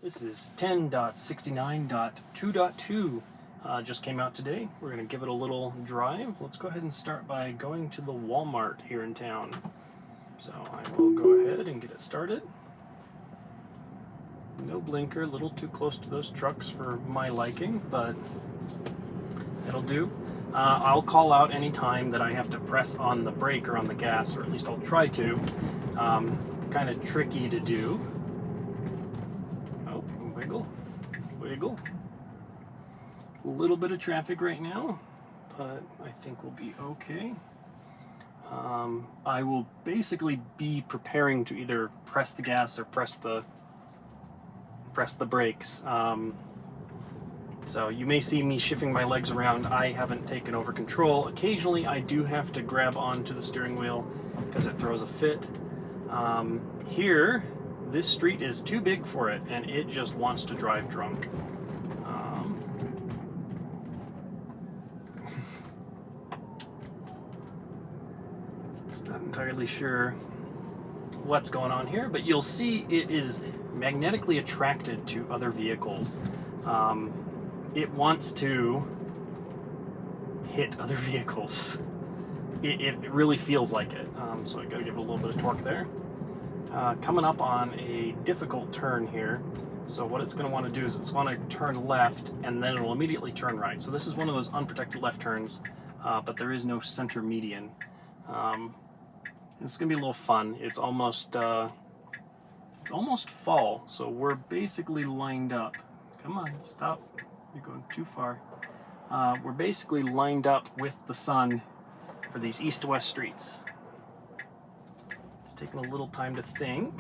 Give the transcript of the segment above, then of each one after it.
This is 10.69.2.2. Just came out today. We're going to give it a little drive. Let's go ahead and start by going to the Walmart here in town. So I will go ahead and get it started. No blinker, a little too close to those trucks for my liking, but it'll do. I'll call out any time that I have to press on the brake or on the gas, or at least I'll try to. Kind of tricky to do. Oh, wiggle, wiggle. A little bit of traffic right now, but I think we'll be okay. I will basically be preparing to either press the gas or press the brakes. So you may see me shifting my legs around. I haven't taken over control. Occasionally I do have to grab onto the steering wheel because it throws a fit. Here, this street is too big for it, and it just wants to drive drunk. Not entirely sure what's going on here, but you'll see it is magnetically attracted to other vehicles. It wants to hit other vehicles. It really feels like it. So I gotta give it a little bit of torque there. Coming up on a difficult turn here. So what it's gonna want to do is it's want to turn left, and then it'll immediately turn right. So this is one of those unprotected left turns, but there is no center median. It's gonna be a little fun. It's almost fall, so we're basically lined up. Come on, stop. You're going too far. We're basically lined up with the sun for these east-west streets. It's taking a little time to think.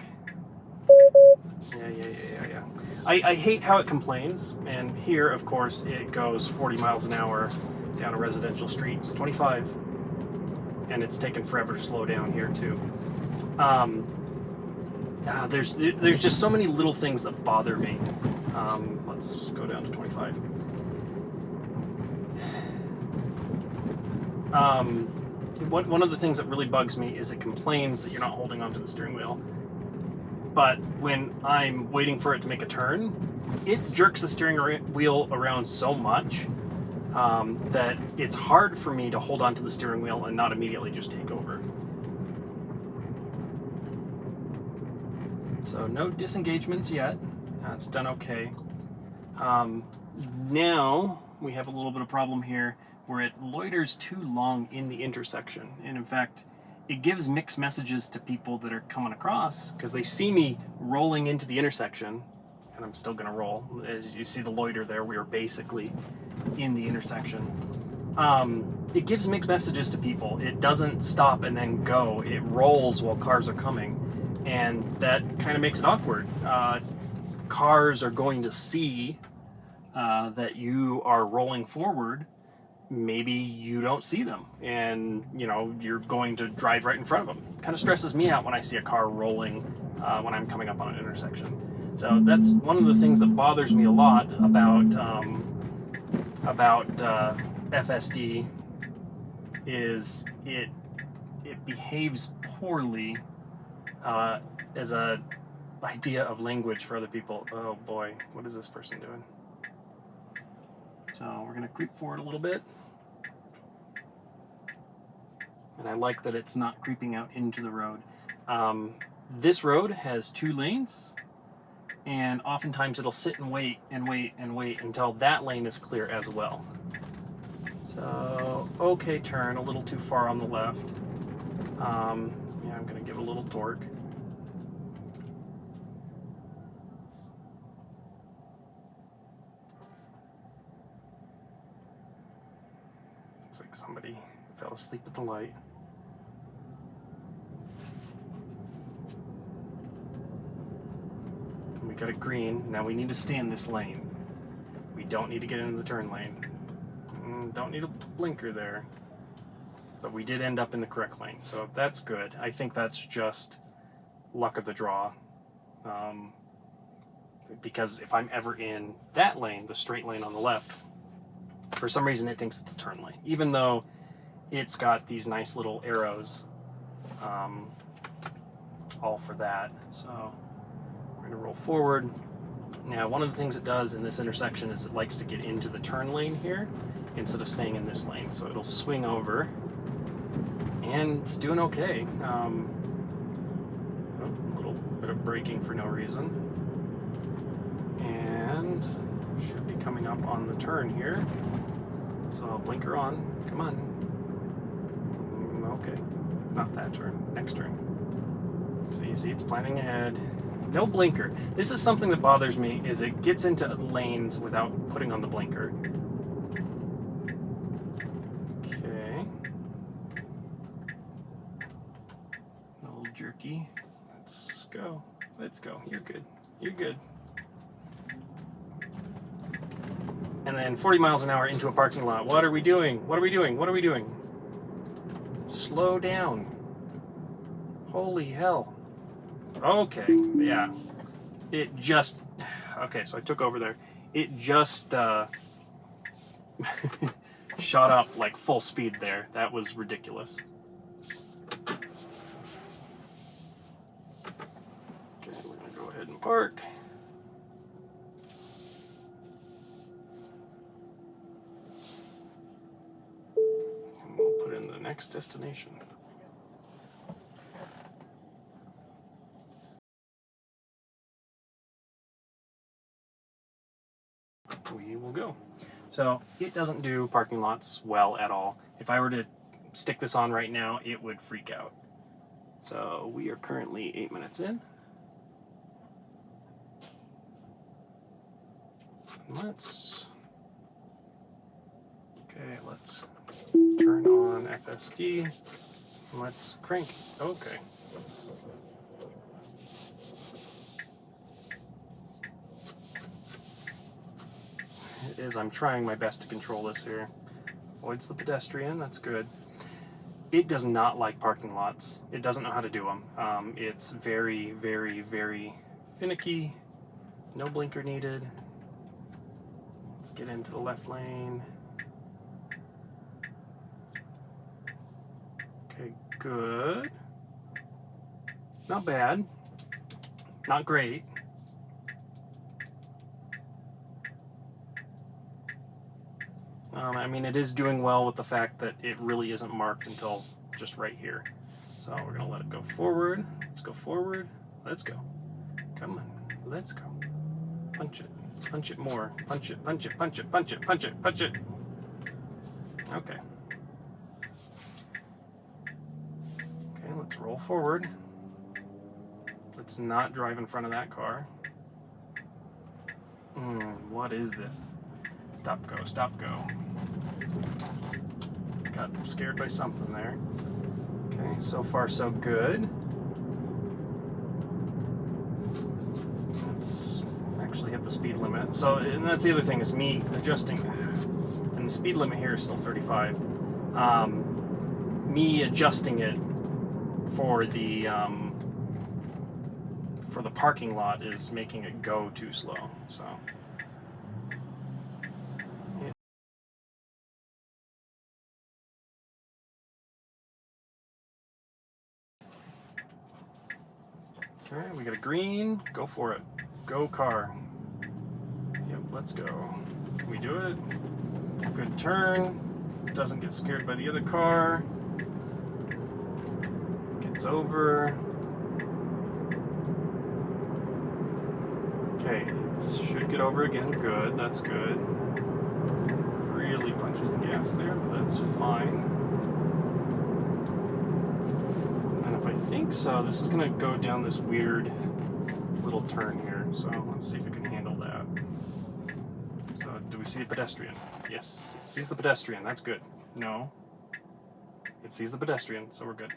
Yeah. I hate how it complains, and here, of course, it goes 40 miles an hour down a residential street. It's 25. And it's taken forever to slow down here too. There's just so many little things that bother me. Let's go down to 25. One of the things that really bugs me is it complains that you're not holding onto the steering wheel. But when I'm waiting for it to make a turn, it jerks the steering wheel around so much that it's hard for me to hold onto the steering wheel and not immediately just take over. So no disengagements yet. It's done okay. Now we have a little bit of problem here where it loiters too long in the intersection. And in fact, it gives mixed messages to people that are coming across because they see me rolling into the intersection, and I'm still gonna roll. As you see the loiter there, we are basically in the intersection. It gives mixed messages to people. It doesn't stop and then go. It rolls while cars are coming, and that kind of makes it awkward. Cars are going to see that you are rolling forward. Maybe you don't see them, and you're going to drive right in front of them. Kind of stresses me out when I see a car rolling when I'm coming up on an intersection. So that's one of the things that bothers me a lot about FSD is it behaves poorly as a idea of language for other people. Oh boy, what is this person doing? So we're gonna creep forward a little bit. And I like that it's not creeping out into the road. This road has 2 lanes, and oftentimes it'll sit and wait and wait and wait until that lane is clear as well. So, okay turn, a little too far on the left. Yeah, I'm gonna give it a little torque. Looks like somebody fell asleep at the light. We got a green. Now we need to stay in this lane. We don't need to get into the turn lane. Don't need a blinker there. But we did end up in the correct lane, so that's good. I think that's just luck of the draw. Because if I'm ever in that lane, the straight lane on the left, for some reason it thinks it's a turn lane. Even though it's got these nice little arrows all for that. So we're going to roll forward. Now, one of the things it does in this intersection is it likes to get into the turn lane here instead of staying in this lane. So it'll swing over, and it's doing okay. A little bit of braking for no reason. And should be coming up on the turn here. So I'll blinker on. Come on. Okay. Not that turn. Next turn. So you see it's planning ahead. No blinker. This is something that bothers me, is it gets into lanes without putting on the blinker. Okay. A little jerky. Let's go. Let's go. You're good. You're good. And then 40 miles an hour into a parking lot. What are we doing? What are we doing? What are we doing? Slow down. Holy hell. Okay, yeah. It just... Okay, so I took over there. It just shot up like full speed there. That was ridiculous. Okay, we're going to go ahead and park. And we'll put in the next destination. We will go. So it doesn't do parking lots well at all. If I were to stick this on right now, it would freak out. So we are currently 8 minutes in. Let's turn on FSD. Let's crank. Okay. It is. I'm trying my best to control this here. Avoids the pedestrian. That's good. It does not like parking lots. It doesn't know how to do them. It's very, very, very finicky. No blinker needed. Let's get into the left lane. Okay, good. Not bad. Not great. I mean, it is doing well with the fact that it really isn't marked until just right here. So we're going to let it go forward. Let's go forward. Let's go. Come on. Let's go. Punch it. Punch it more. Punch it, punch it, punch it, punch it, punch it, punch it. Okay. Okay, let's roll forward. Let's not drive in front of that car. What is this? Stop, go, stop, go. Got scared by something there. Okay, so far so good. Let's actually hit the speed limit. So, and that's the other thing, is me adjusting, and the speed limit here is still 35. Me adjusting it for the parking lot is making it go too slow. So. Okay, we got a green. Go for it. Go car. Yep, let's go. Can we do it? Good turn. Doesn't get scared by the other car. Gets over. Okay, it should get over again. Good, that's good. Really punches the gas there, but that's fine. I think so. This is going to go down this weird little turn here. So let's see if it can handle that. So do we see a pedestrian? Yes, it sees the pedestrian. That's good. No. It sees the pedestrian, so we're good.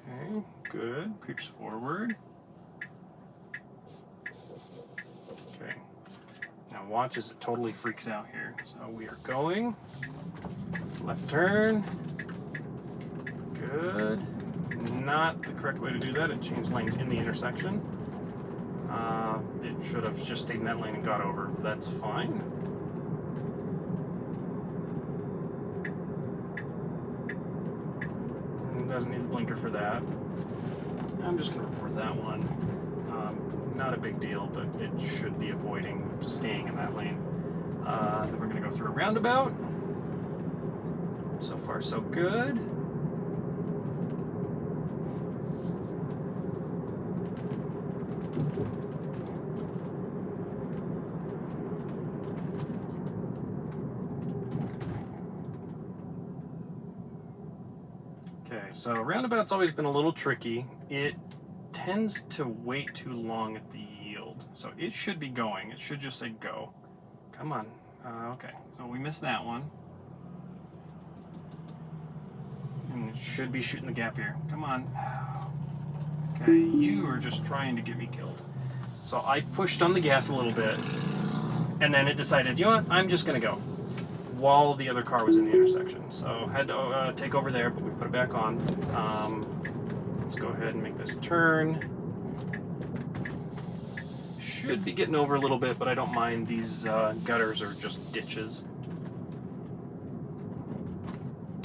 Okay, good. Creeps forward. Okay. Now watch as it totally freaks out here. So we are going. Left turn. Good. Not the correct way to do that. It changed lanes in the intersection. It should have just stayed in that lane and got over. That's fine. It doesn't need the blinker for that. I'm just going to report that one. Not a big deal, but it should be avoiding staying in that lane. Then we're going to go through a roundabout. So far, so good. Okay, so roundabout's always been a little tricky. It tends to wait too long at the yield. So it should be going. It should just say go. Come on. Okay, so we missed that one. And it should be shooting the gap here. Come on. Okay, you are just trying to get me killed. So I pushed on the gas a little bit, and then it decided, you know what, I'm just going to go, while the other car was in the intersection. So had to take over there, but we put it back on. Let's go ahead and make this turn. Should be getting over a little bit, but I don't mind. These gutters are just ditches.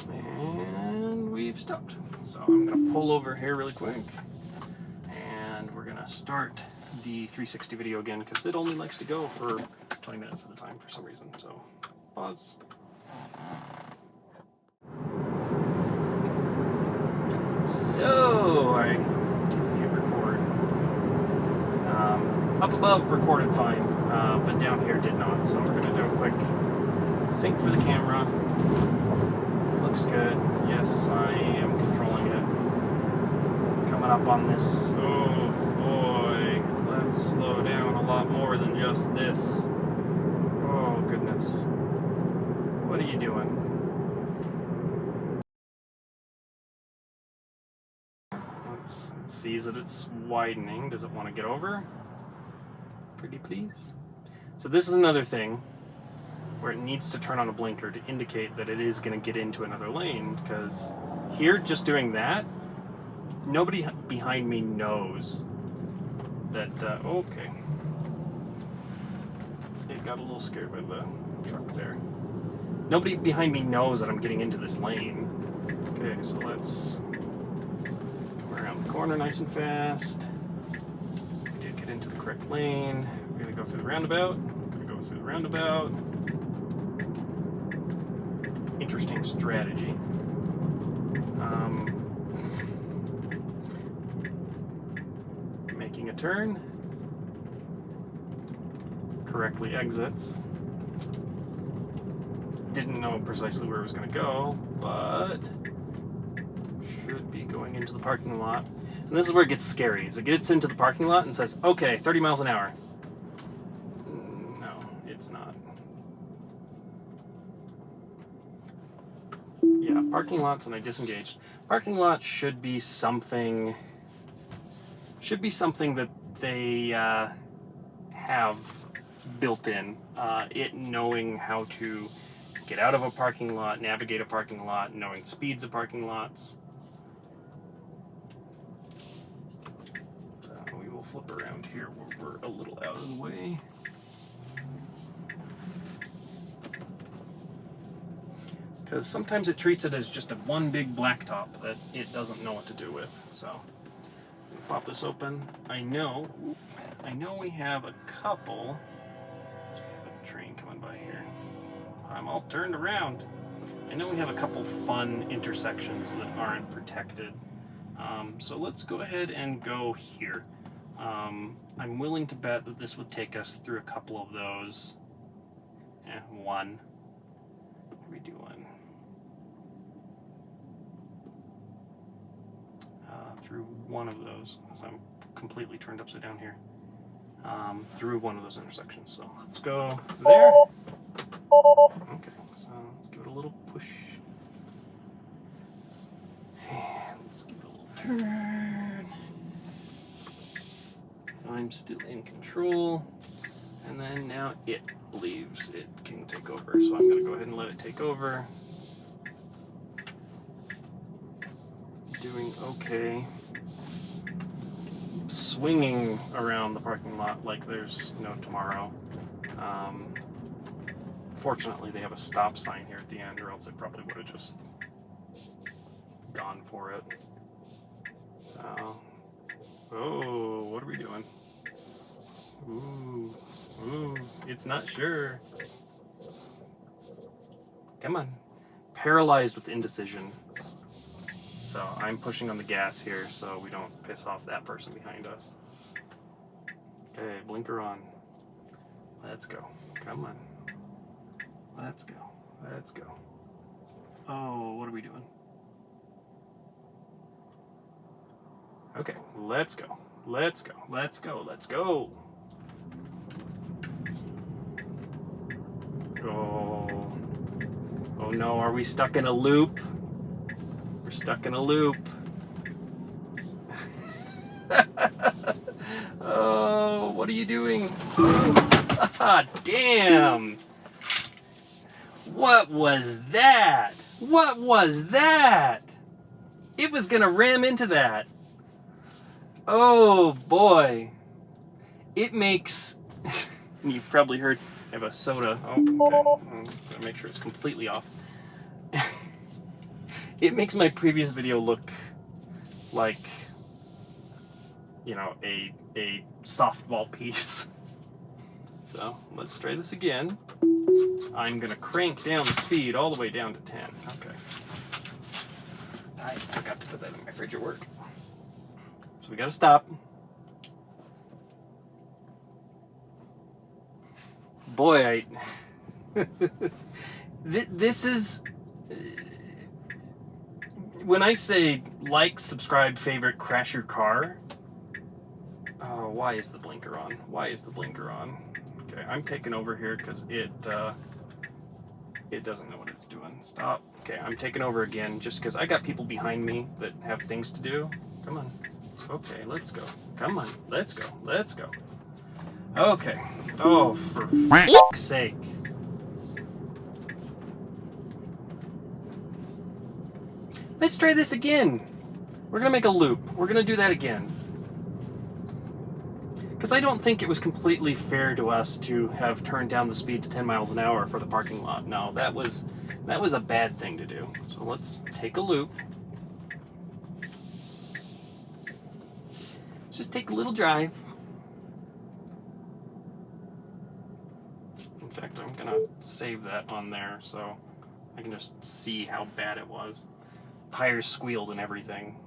And we've stopped. So I'm going to pull over here really quick. And we're going to start the 360 video again, because it only likes to go for 20 minutes at a time for some reason. So pause. So I didn't hit record. Up above recorded fine, but down here did not. So we're going to do a quick sync for the camera. Looks good. Yes, I am controlling it. Coming up on this. Oh boy, let's slow down a lot more than just this. Oh goodness. What are you doing? It sees that it's widening. Does it want to get over? Pretty please. So this is another thing where it needs to turn on a blinker to indicate that it is going to get into another lane, because here, just doing that, nobody behind me knows that, okay. It got a little scared by the truck there. Nobody behind me knows that I'm getting into this lane. Okay, so let's come around the corner nice and fast. We did get into the correct lane. We're going to go through the roundabout. Interesting strategy. Making a turn. Correctly exits. Didn't know precisely where it was going to go, but should be going into the parking lot. And this is where it gets scary. Is it gets into the parking lot and says, okay, 30 miles an hour. No, it's not. Yeah, parking lots, and I disengaged. Parking lot should be something that they have built in. It knowing how to get out of a parking lot, navigate a parking lot, knowing speeds of parking lots. So we will flip around here where we're a little out of the way. Because sometimes it treats it as just a one big blacktop that it doesn't know what to do with. So pop this open. I know we have a couple. So we have a train coming by here. I'm all turned around. I know we have a couple fun intersections that aren't protected. So let's go ahead and go here. I'm willing to bet that this would take us through a couple of those. One. We do one. Through one of those, because I'm completely turned upside down here. Through one of those intersections. So let's go there. Okay, so let's give it a little push. And let's give it a little turn. I'm still in control. And then now it believes it can take over. So I'm going to go ahead and let it take over. Doing okay. Swinging around the parking lot like there's no tomorrow. Fortunately, they have a stop sign here at the end, or else I probably would have just gone for it. Oh, what are we doing? Ooh, it's not sure. Come on. Paralyzed with indecision. So I'm pushing on the gas here so we don't piss off that person behind us. Okay, blinker on. Let's go. Come on. Let's go. Let's go. Oh, what are we doing? Okay, let's go. Let's go. Let's go. Let's go. Oh. Oh no, are we stuck in a loop? We're stuck in a loop. Oh, what are you doing? Damn! What was that? What was that? It was gonna ram into that. Oh boy. It makes... You've probably heard... I have a soda. Oh, okay. Gotta make sure it's completely off. It makes my previous video look like, you know, a softball piece. So let's try this again. I'm gonna crank down the speed all the way down to 10. Okay. I forgot to put that in my fridge at work. So we gotta stop. Boy, this is... When I say like, subscribe, favorite, crash your car... Oh, why is the blinker on? Why is the blinker on? Okay, I'm taking over here because it doesn't know what it's doing. Stop. Okay, I'm taking over again just because I got people behind me that have things to do. Come on. Okay, let's go. Come on, let's go. Let's go. Okay. Oh, for f***'s sake. Let's try this again. We're gonna make a loop. We're gonna do that again. Because I don't think it was completely fair to us to have turned down the speed to 10 miles an hour for the parking lot. No, that was a bad thing to do. So let's take a loop. Let's just take a little drive. In fact, I'm gonna save that on there so I can just see how bad it was. Tires squealed and everything.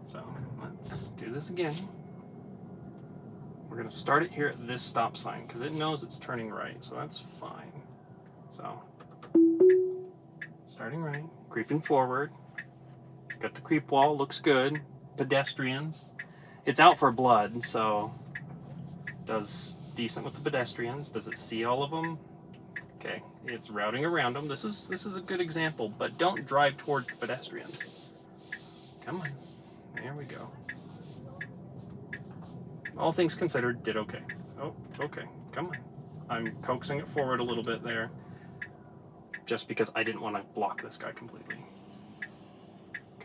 So let's do this again. We're going to start it here at this stop sign because it knows it's turning right, so that's fine. So, starting right, creeping forward. Got the creep wall, looks good. Pedestrians. It's out for blood, so does decent with the pedestrians. Does it see all of them? Okay, it's routing around them. This is a good example, but don't drive towards the pedestrians. Come on, there we go. All things considered, did okay. Oh, okay, come on. I'm coaxing it forward a little bit there, just because I didn't want to block this guy completely.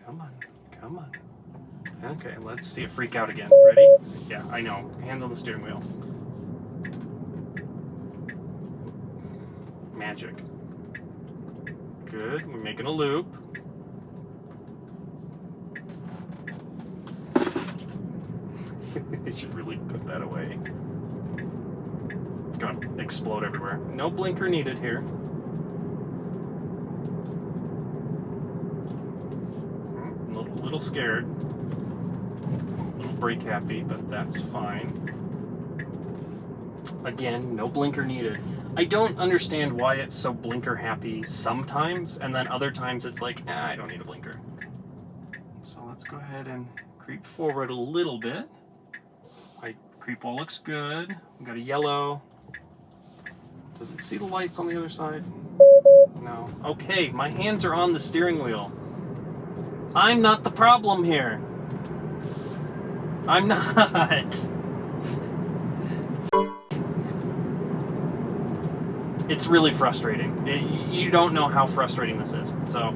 Come on, come on. Okay, let's see it freak out again. Ready? Yeah, I know. Hands on the steering wheel. Magic. Good, we're making a loop. I should really put that away. It's gonna explode everywhere. No blinker needed here. A little scared. A little brake happy, but that's fine. Again, no blinker needed. I don't understand why it's so blinker happy sometimes, and then other times it's like, I don't need a blinker. So let's go ahead and creep forward a little bit. My creep wall looks good. We got a yellow. Does it see the lights on the other side? No. Okay, my hands are on the steering wheel. I'm not the problem here. I'm not. It's really frustrating. You don't know how frustrating this is. So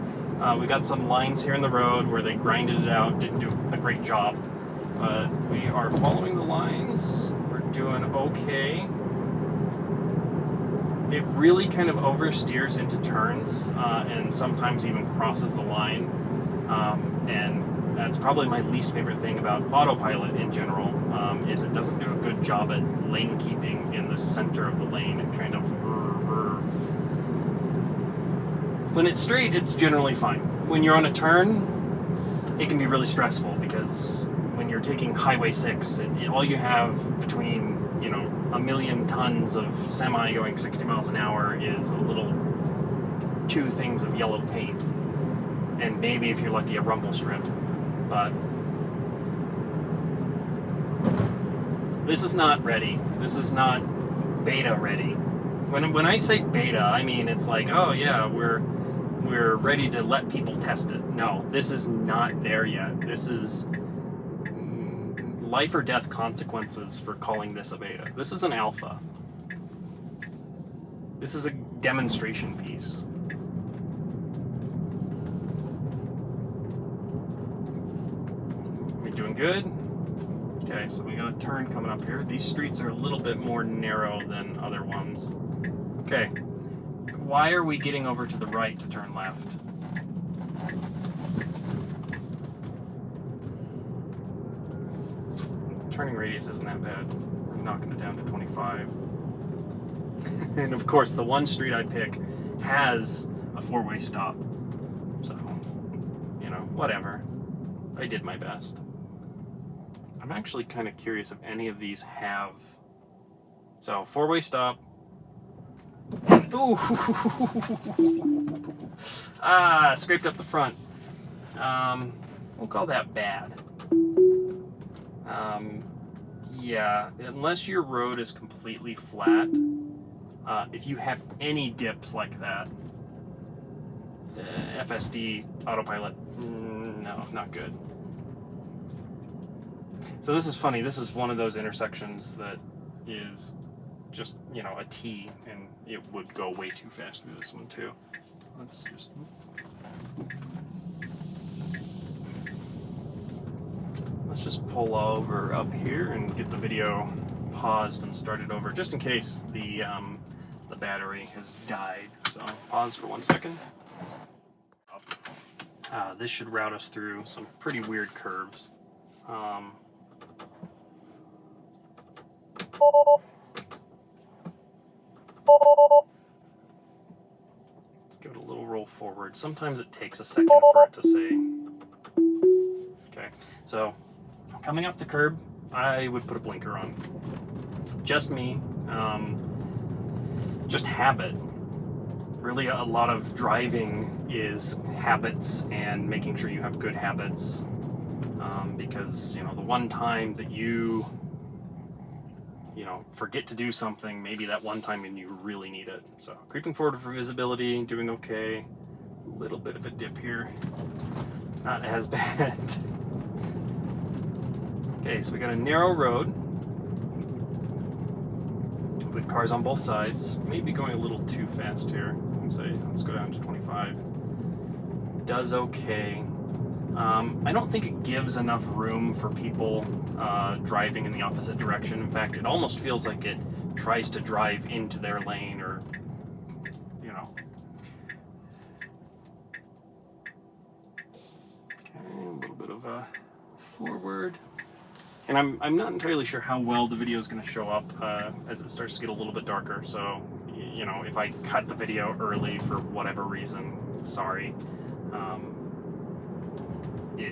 we got some lines here in the road where they grinded it out, didn't do a great job. We are following the lines. We're doing okay. It really kind of oversteers into turns and sometimes even crosses the line. And that's probably my least favorite thing about autopilot in general, is it doesn't do a good job at lane keeping in the center of the lane. It kind of... When it's straight, it's generally fine. When you're on a turn, it can be really stressful, because when you're taking Highway 6, all you have between, you know, a million tons of semi going 60 miles an hour is a little 2 things of yellow paint. And maybe, if you're lucky, a rumble strip. But this is not ready. This is not beta ready. When I say beta, I mean it's like, oh yeah, we're ready to let people test it. No, this is not there yet. This is life or death consequences for calling this a beta. This is an alpha. This is a demonstration piece. We doing good? Okay, so we got a turn coming up here. These streets are a little bit more narrow than other ones. Okay, why are we getting over to the right to turn left? Turning radius isn't that bad. We're knocking it down to 25. And of course, the one street I pick has a 4-way stop. So, you know, whatever. I did my best. I'm actually kind of curious if any of these have... So, 4-way stop. Ooh! Ah, scraped up the front. We'll call that bad. Yeah, unless your road is completely flat, if you have any dips like that, FSD, autopilot, no, not good. So this is funny. This is one of those intersections that is just, you know, a T, and it would go way too fast through this one too. Let's just pull over up here and get the video paused and started over, just in case the battery has died. So pause for 1 second. This should route us through some pretty weird curves. Let's give it a little roll forward. Sometimes it takes a second for it to say. Okay, so coming off the curb, I would put a blinker on. Just me, just habit. Really, a lot of driving is habits and making sure you have good habits. Because, you know, the one time that you know, forget to do something, maybe that one time when you really need it. So, creeping forward for visibility, doing okay. A little bit of a dip here. Not as bad. Okay, so we got a narrow road with cars on both sides. Maybe going a little too fast here. Let's go down to 25. Does okay. I don't think it gives enough room for people driving in the opposite direction. In fact, it almost feels like it tries to drive into their lane, or, you know. Okay, a little bit of a forward. And I'm not entirely sure how well the video is going to show up as it starts to get a little bit darker. So, you know, if I cut the video early for whatever reason, sorry.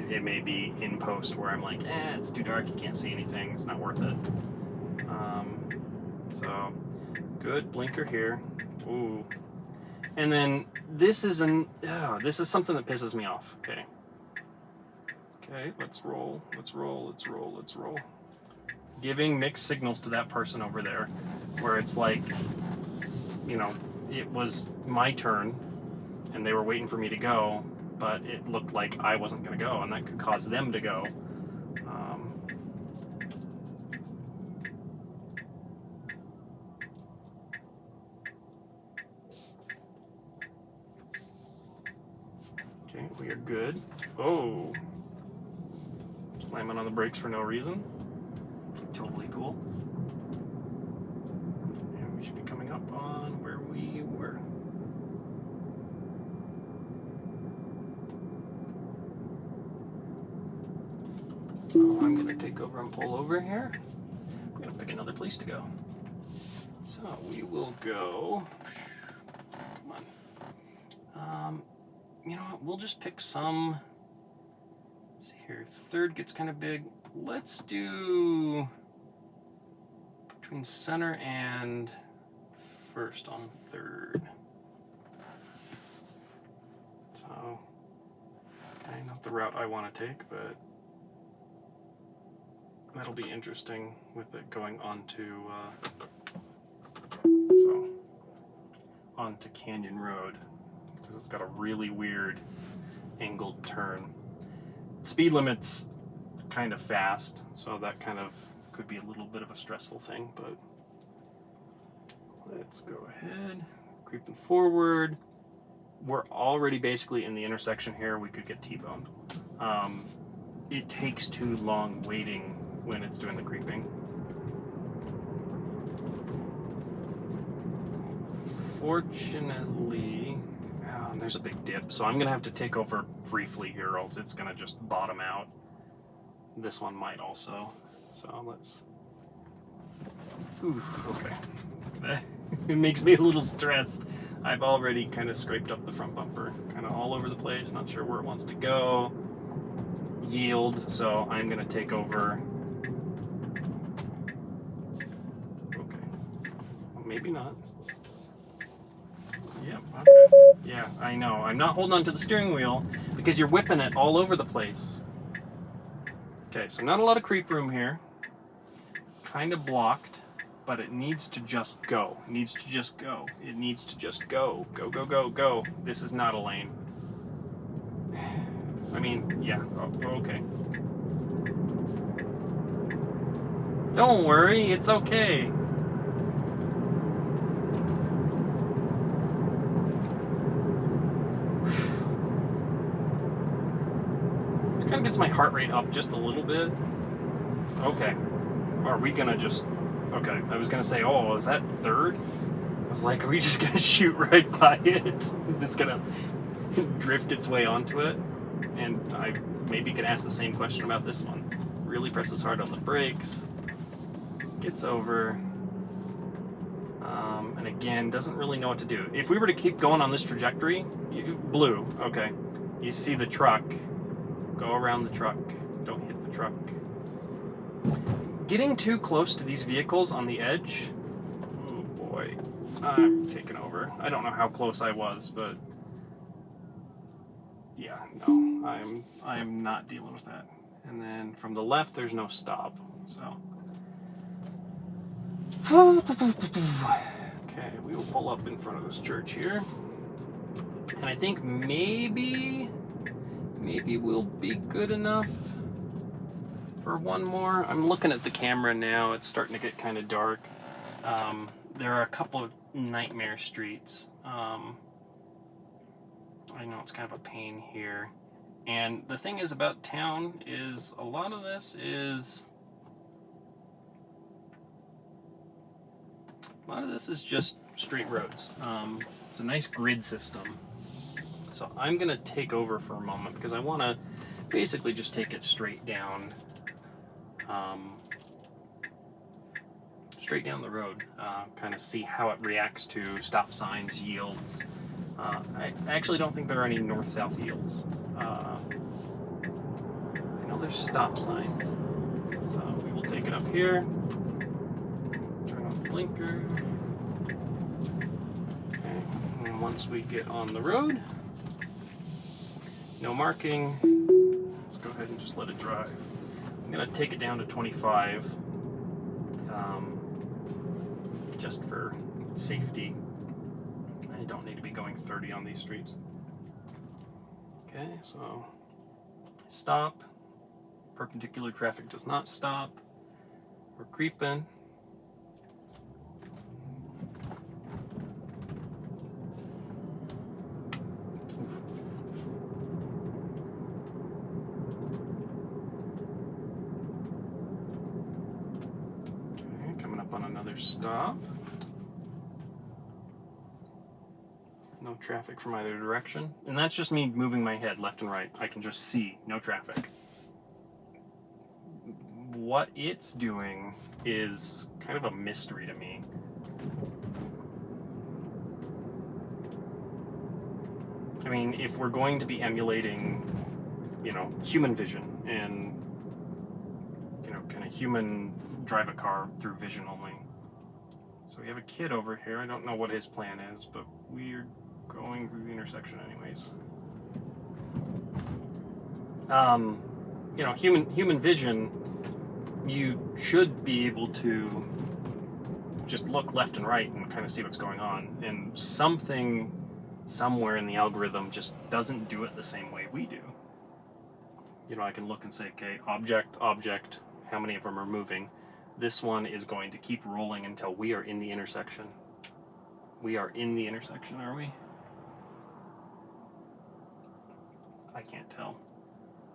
It may be in post where I'm like, it's too dark, you can't see anything, it's not worth it. So, good blinker here. Ooh. And then this is something that pisses me off. Okay. Okay, let's roll. Giving mixed signals to that person over there, where it's like, you know, it was my turn, and they were waiting for me to go, but it looked like I wasn't going to go, and that could cause them to go. Okay, we are good. Oh! Slamming on the brakes for no reason. Totally cool. And we should be coming up on where we were. So I'm going to take over and pull over here. I'm going to pick another place to go. So we will go, come on. You know what, we'll just pick some, let's see here, third gets kind of big. Let's do between center and first on third. So, okay, not the route I want to take, but that'll be interesting with it going onto Canyon Road, because it's got a really weird angled turn. Speed limit's kind of fast, so that kind of could be a little bit of a stressful thing, but let's go ahead, creeping forward. We're already basically in the intersection here. We could get T-boned. It takes too long waiting when it's doing the creeping. Fortunately, there's a big dip, so I'm going to have to take over briefly here, or else it's going to just bottom out. This one might also. So let's... Ooh, okay. It makes me a little stressed. I've already kind of scraped up the front bumper, kind of all over the place, not sure where it wants to go. Yield, so I'm going to take over. Okay. Well, maybe not. Yep, okay. Yeah, I know. I'm not holding on to the steering wheel because you're whipping it all over the place. Okay, so not a lot of creep room here. Kind of blocked, but it needs to just go. It needs to just go. It needs to just go. Go, go, go, go. This is not a lane. I mean, yeah, okay. Don't worry, it's okay. Kind of gets my heart rate up just a little bit. Okay. Are we gonna just... Okay, I was gonna say, oh, is that third? I was like, are we just gonna shoot right by it? It's gonna drift its way onto it? And I maybe can ask the same question about this one. Really presses hard on the brakes. Gets over. And again, doesn't really know what to do. If we were to keep going on this trajectory, blue, okay. You see the truck. Go around the truck. Don't hit the truck. Getting too close to these vehicles on the edge, oh boy, I'm taking over. I don't know how close I was, but yeah, no, I'm not dealing with that. And then from the left, there's no stop, so. Okay, we will pull up in front of this church here. And I think maybe we'll be good enough for one more. I'm looking at the camera now. It's starting to get kind of dark. There are a couple of nightmare streets. I know it's kind of a pain here. And the thing is about town is a lot of this is... A lot of this is just straight roads. It's a nice grid system. So I'm going to take over for a moment because I want to basically just take it straight down the road, kind of see how it reacts to stop signs, yields. I actually don't think there are any north-south yields. I know there's stop signs, so we will take it up here. Turn off the blinker. Okay, and once we get on the road, no marking, let's go ahead and just let it drive. I'm going to take it down to 25, just for safety. I don't need to be going 30 on these streets. Okay, so stop. Perpendicular traffic does not stop. We're creeping. On another stop. No traffic from either direction. And that's just me moving my head left and right. I can just see no traffic. what it's doing is kind of a mystery to me. I mean, if we're going to be emulating, you know, human vision and, you know, can a human drive a car through vision only? So we have a kid over here. I don't know what his plan is, but we're going through the intersection anyways. You know, human vision, you should be able to just look left and right and kind of see what's going on. And something somewhere in the algorithm just doesn't do it the same way we do. You know, I can look and say, okay, object, how many of them are moving? This one is going to keep rolling until we are in the intersection. We are in the intersection, are we? I can't tell.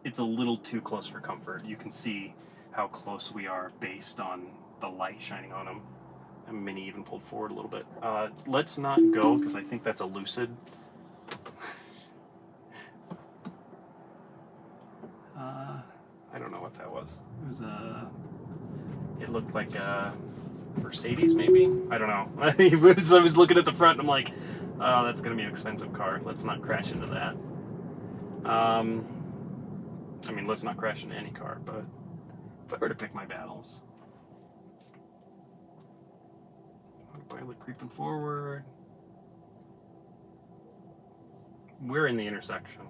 It's a little too close for comfort. You can see how close we are based on the light shining on them. And Mini even pulled forward a little bit. Let's not go, because I think that's a lucid. I don't know what that was. It was it looked like a Mercedes, maybe? I don't know. I was looking at the front and I'm like, oh, that's going to be an expensive car. Let's not crash into that. I mean, let's not crash into any car, but if I were to pick my battles. Pilot creeping forward. We're in the intersection.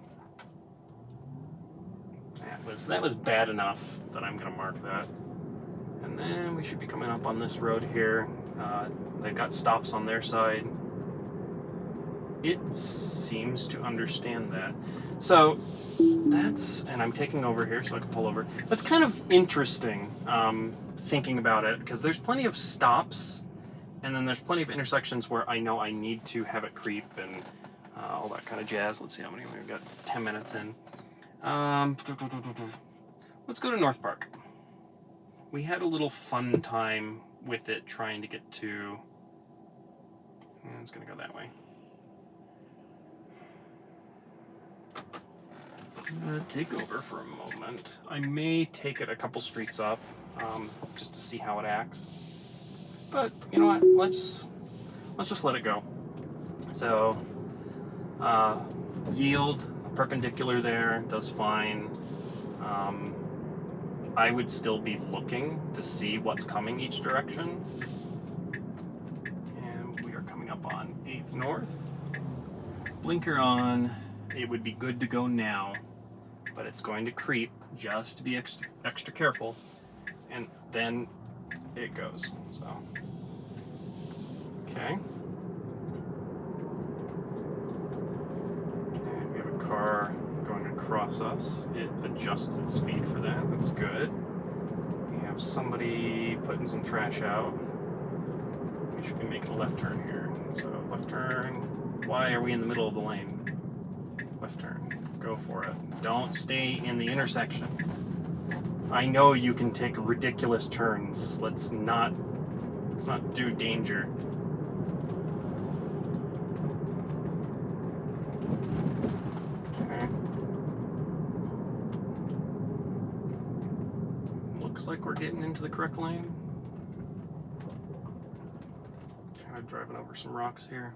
That was bad enough that I'm going to mark that. And then we should be coming up on this road here. They've got stops on their side. It seems to understand that. So that's, and I'm taking over here so I can pull over. That's kind of interesting, thinking about it, because there's plenty of stops, and then there's plenty of intersections where I know I need to have it creep and all that kind of jazz. Let's see how many we've got. 10 minutes in. Let's go to North Park. We had a little fun time with it trying to get to... it's going to go that way. I'm going to take over for a moment. I may take it a couple streets up, just to see how it acts. But, you know what, let's just let it go. So, yield, perpendicular there, does fine. I would still be looking to see what's coming each direction. And we are coming up on 8th North. Blinker on. It would be good to go now, but it's going to creep, just to be extra careful. And then it goes, so. Okay. And we have a car going across us. It adjusts its speed for that. That's good. We have somebody putting some trash out. We should be making a left turn here. So left turn. Why are we in the middle of the lane? Left turn. Go for it. Don't stay in the intersection. I know you can take ridiculous turns. Let's not do danger. Okay. Looks like we're getting into the correct lane. Kind of driving over some rocks here.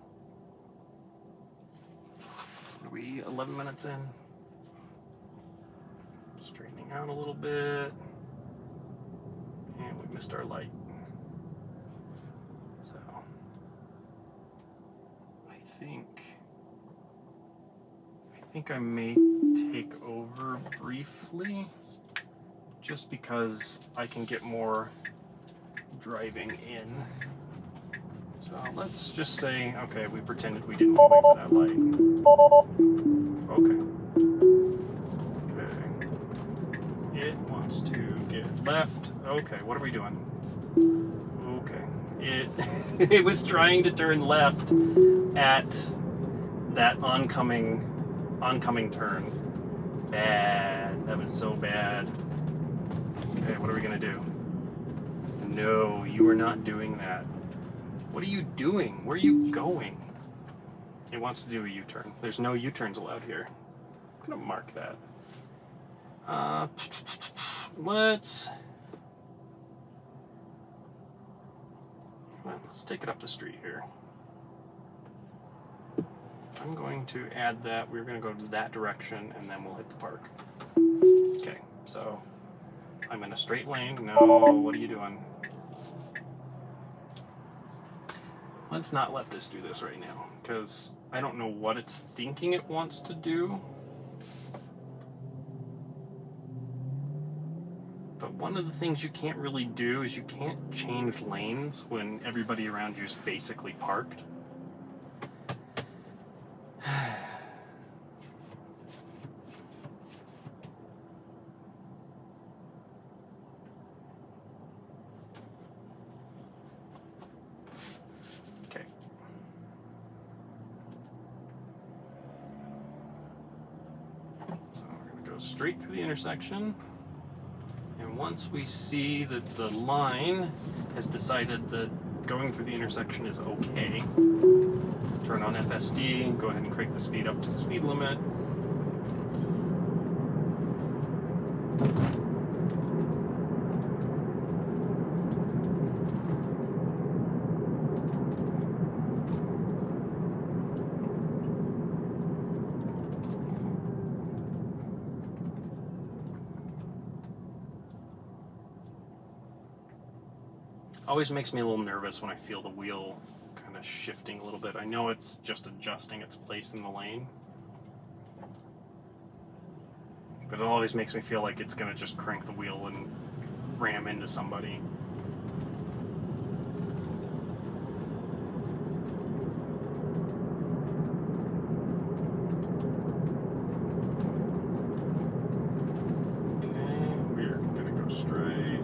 Are we 11 minutes in? Straightening out a little bit. And we missed our light. So, I think I may take over briefly, just because I can get more driving in. So let's just say, okay, we pretended we didn't wait for that light. Okay. Okay. It wants to get left. Okay, what are we doing? Okay. It was trying to turn left at that oncoming turn. Bad. That was so bad. Okay, what are we gonna do? No, you are not doing that. What are you doing? Where are you going? It wants to do a U-turn. There's no U-turns allowed here. I'm gonna mark that. Let's Well, let's take it up the street here. I'm going to add that. We're going to go to that direction, and then we'll hit the park. Okay, so I'm in a straight lane. No, what are you doing? Let's not let this do this right now, because I don't know what it's thinking it wants to do. But one of the things you can't really do is you can't change lanes when everybody around you is basically parked. Okay. So we're going to go straight through the intersection. And once we see that the line has decided that going through the intersection is okay, turn on FSD, go ahead and crank the speed up to the speed limit. Always makes me a little nervous when I feel the wheel kind of shifting a little bit. I know it's just adjusting its place in the lane, but it always makes me feel like it's going to just crank the wheel and ram into somebody. Okay, we're going to go straight.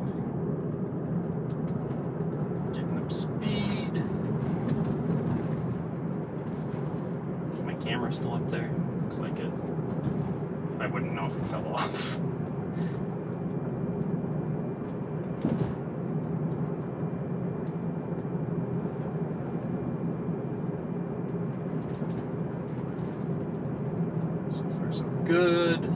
Speed. My camera's still up there. Looks like it. I wouldn't know if it fell off. So far, so good.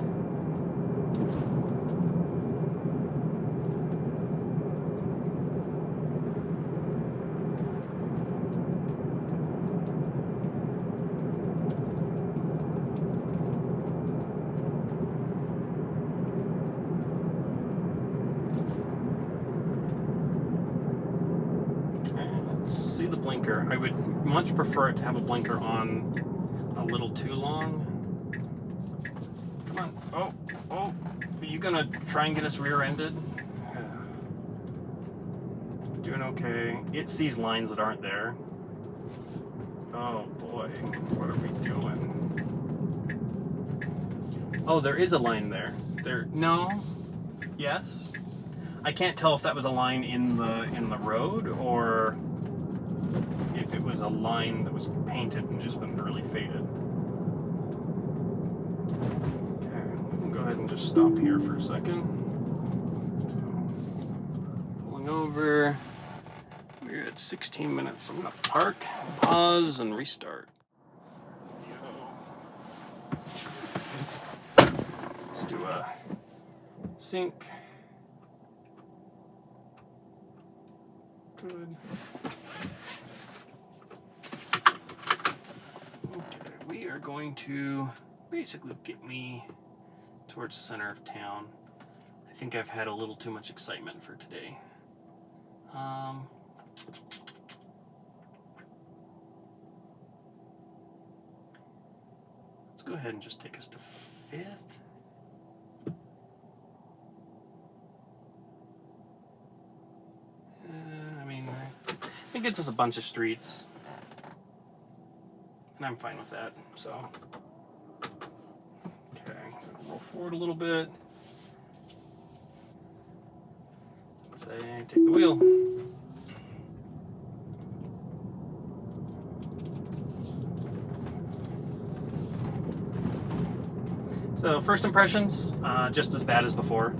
The blinker. I would much prefer it to have a blinker on a little too long. Come on. Oh, are you gonna try and get us rear-ended? Doing okay. It sees lines that aren't there. Oh boy, what are we doing? Oh, there is a line there. No. Yes. I can't tell if that was a line in the road or if it was a line that was painted and just been really faded. Okay, we can go ahead and just stop here for a second. So, pulling over. We're at 16 minutes, so I'm gonna park, pause, and restart. Let's do a sync. Good. Okay, we are going to basically get me towards the center of town. I think I've had a little too much excitement for today. Let's go ahead and just take us to 5th. It gets us a bunch of streets, and I'm fine with that, so. Okay, roll forward a little bit. Say, take the wheel. So, first impressions, just as bad as before.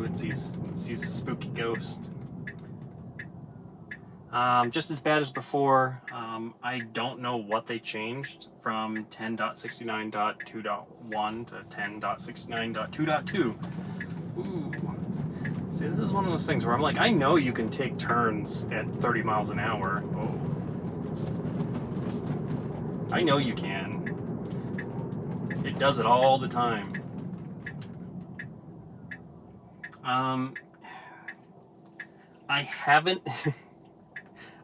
It sees a spooky ghost. Just as bad as before. I don't know what they changed from 10.69.2.1 to 10.69.2.2. Ooh. See, this is one of those things where I'm like, I know you can take turns at 30 miles an hour. Oh. I know you can. It does it all the time. I haven't...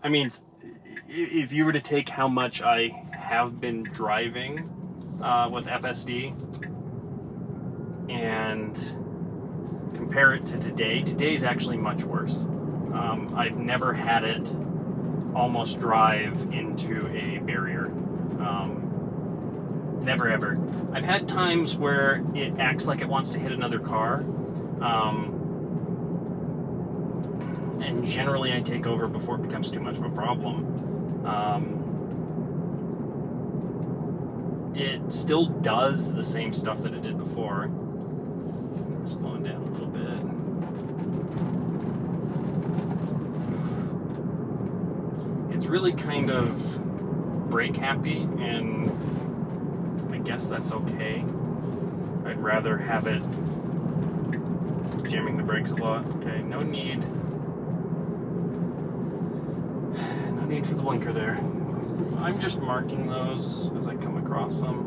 I mean, if you were to take how much I have been driving with FSD and compare it to today, today's actually much worse. I've never had it almost drive into a barrier. Never ever. I've had times where it acts like it wants to hit another car. And generally I take over before it becomes too much of a problem. It still does the same stuff that it did before. I'm slowing down a little bit. It's really kind of brake happy, and I guess that's okay. I'd rather have it jamming the brakes a lot. Okay, no need for the blinker there. I'm just marking those as I come across them.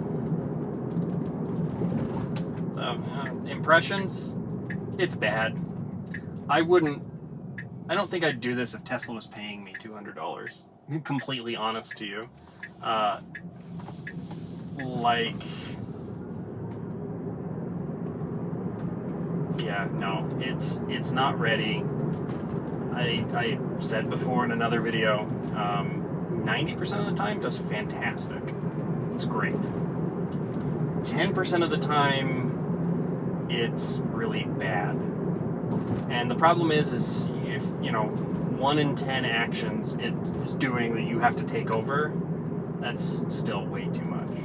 So, impressions, it's bad. I don't think I'd do this if Tesla was paying me $200. I'm completely honest to you. Yeah, no, it's not ready. I said before in another video, 90% of the time does fantastic. It's great. 10% of the time, it's really bad. And the problem is if, 1 in 10 actions it's doing that you have to take over, that's still way too much.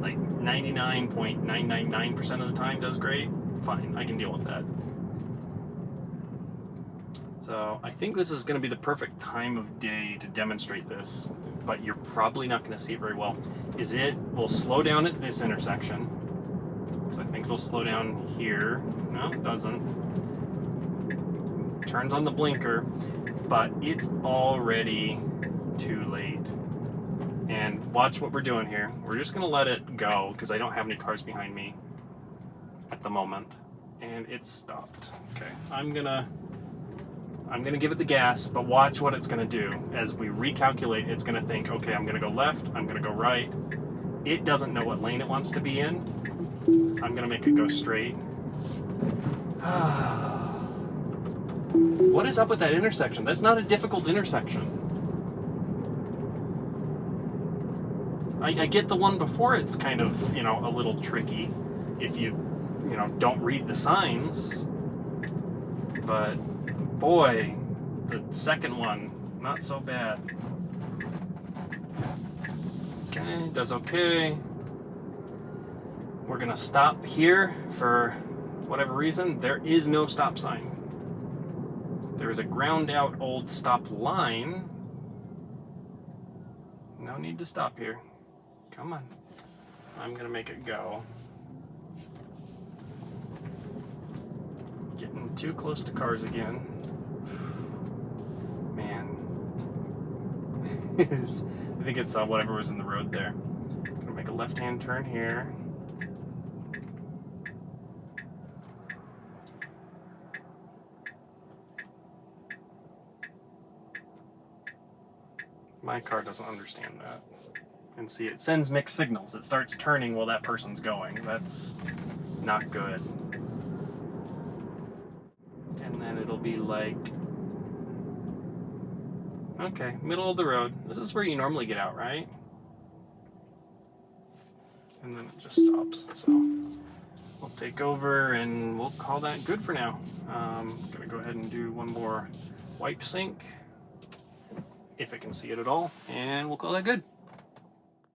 Like 99.999% of the time does great, fine, I can deal with that. So I think this is going to be the perfect time of day to demonstrate this, but you're probably not going to see it very well. Will slow down at this intersection. So I think it'll slow down here. No, it doesn't. Turns on the blinker, but it's already too late. And watch what we're doing here. We're just going to let it go because I don't have any cars behind me at the moment. And it stopped. Okay, I'm gonna give it the gas, but watch what it's gonna do. As we recalculate, it's gonna think, okay, I'm gonna go left, I'm gonna go right. It doesn't know what lane it wants to be in. I'm gonna make it go straight. What is up with that intersection? That's not a difficult intersection. I get the one before it's kind of, a little tricky if you don't read the signs. But boy, the second one, not so bad. Okay, does okay. We're gonna stop here for whatever reason. There is no stop sign. There is a ground out old stop line. No need to stop here. Come on. I'm gonna make it go. Getting too close to cars again. Man. I think it's whatever was in the road there. Gonna make a left-hand turn here. My car doesn't understand that. And see, it sends mixed signals. It starts turning while that person's going. That's not good. And then it'll be like, okay, middle of the road. This is where you normally get out, right? And then it just stops. So we'll take over and we'll call that good for now. I'm gonna go ahead and do one more wipe sync, if it can see it at all, and we'll call that good.